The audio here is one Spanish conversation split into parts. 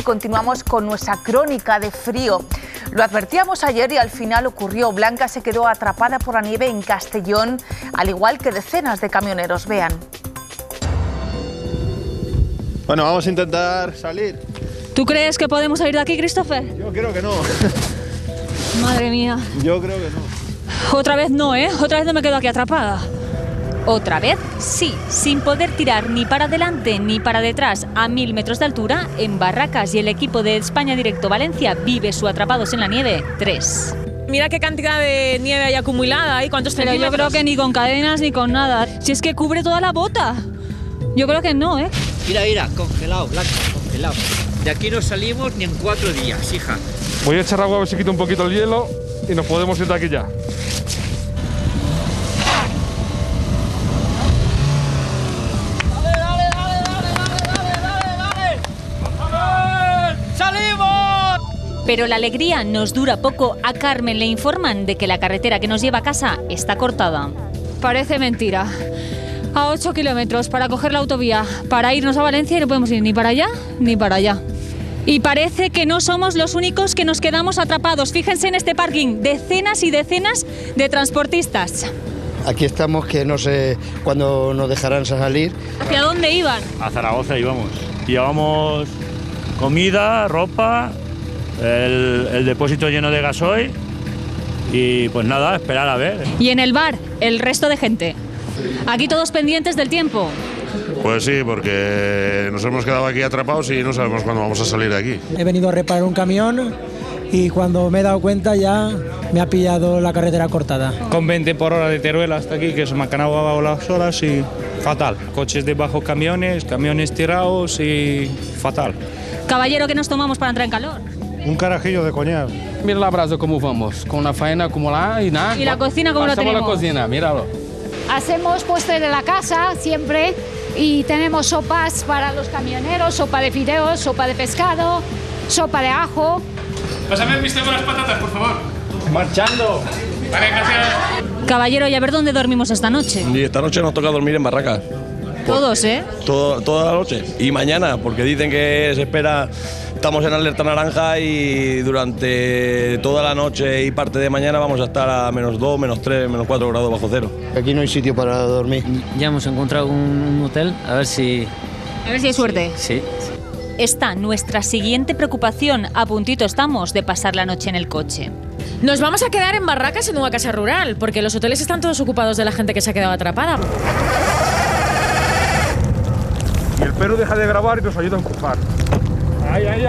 continuamos con nuestra crónica de frío. Lo advertíamos ayer y al final ocurrió. Blanca se quedó atrapada por la nieve en Castellón, al igual que decenas de camioneros. Vean. Bueno, vamos a intentar salir. ¿Tú crees que podemos salir de aquí, Christopher? Yo creo que no. Madre mía. Yo creo que no. Otra vez no, ¿eh? Otra vez no me quedo aquí atrapada. Otra vez, sí, sin poder tirar ni para adelante ni para detrás a 1000 metros de altura, en Barracas, y el equipo de España Directo Valencia vive su Atrapados en la Nieve 3. Mira qué cantidad de nieve hay acumulada y cuántos centímetros. Pero yo creo que ni con cadenas ni con nada. Si es que cubre toda la bota. Yo creo que no, ¿eh? Mira, congelado, Blanca, congelado. De aquí no salimos ni en 4 días, hija. Voy a echar agua a ver si quita un poquito el hielo y nos podemos ir de aquí ya. Pero la alegría nos dura poco. A Carmen le informan de que la carretera que nos lleva a casa está cortada. Parece mentira. A 8 kilómetros para coger la autovía, para irnos a Valencia, y no podemos ir ni para allá ni para allá. Y parece que no somos los únicos que nos quedamos atrapados. Fíjense en este parking, decenas y decenas de transportistas. Aquí estamos, que no sé cuándo nos dejarán salir. ¿Hacia dónde iban? A Zaragoza íbamos. Llevamos comida, ropa, el depósito lleno de gasoil y pues nada, esperar a ver. Y en el bar, el resto de gente. Aquí todos pendientes del tiempo. Pues sí, porque nos hemos quedado aquí atrapados y no sabemos cuándo vamos a salir de aquí. He venido a reparar un camión y cuando me he dado cuenta ya me ha pillado la carretera cortada. Con 20 por hora de Teruel hasta aquí, que se me han acabado las horas y fatal. Coches debajo, camiones tirados y fatal. Caballero, ¿qué nos tomamos para entrar en calor? Un carajillo de coñac. Mira la brasa cómo vamos, con la faena acumulada y nada. ¿Y la cocina cómo la tenemos? La cocina, míralo. Hacemos postre de la casa siempre y tenemos sopas para los camioneros, sopa de fideos, sopa de pescado, sopa de ajo. Pásame el bistec con las patatas, por favor. ¡Marchando! Vale, gracias. Caballero, ¿y a ver dónde dormimos esta noche? Y esta noche nos toca dormir en Barracas. Todos, ¿eh? Toda la noche. Y mañana, porque dicen que se espera, estamos en alerta naranja y durante toda la noche y parte de mañana vamos a estar a -2, -3, -4 grados bajo cero. Aquí no hay sitio para dormir. Ya hemos encontrado un hotel, a ver si hay suerte. Sí. Está nuestra siguiente preocupación. A puntito estamos de pasar la noche en el coche. Nos vamos a quedar en Barracas en una casa rural, porque los hoteles están todos ocupados de la gente que se ha quedado atrapada. Y el perro deja de grabar y nos ayuda a empujar. Ahí. Dale.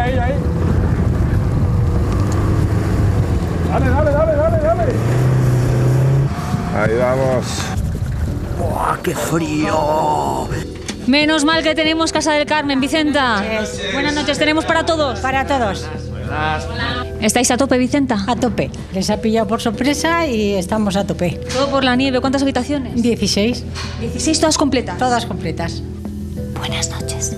Ahí vamos. ¡Buah, qué frío! Menos mal que tenemos Casa del Carmen, Vicenta. Buenas noches, tenemos para todos. Para todos. ¿Estáis a tope, Vicenta? A tope. Les ha pillado por sorpresa y estamos a tope. Todo por la nieve. ¿Cuántas habitaciones? 16. ¿16 todas completas? Todas completas. Buenas noches.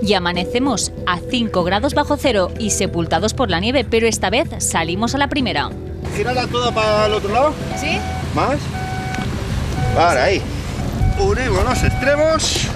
Y amanecemos a 5 grados bajo cero y sepultados por la nieve, pero esta vez salimos a la primera. Gírala toda para el otro lado. ¿Sí? ¿Más? Vale, ahí. Unimos los extremos.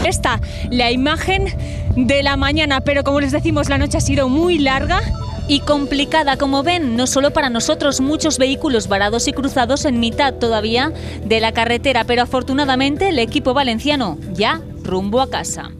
Esta, la imagen de la mañana, pero como les decimos, la noche ha sido muy larga y complicada, como ven, no solo para nosotros, muchos vehículos varados y cruzados en mitad todavía de la carretera, pero afortunadamente el equipo valenciano ya rumbo a casa.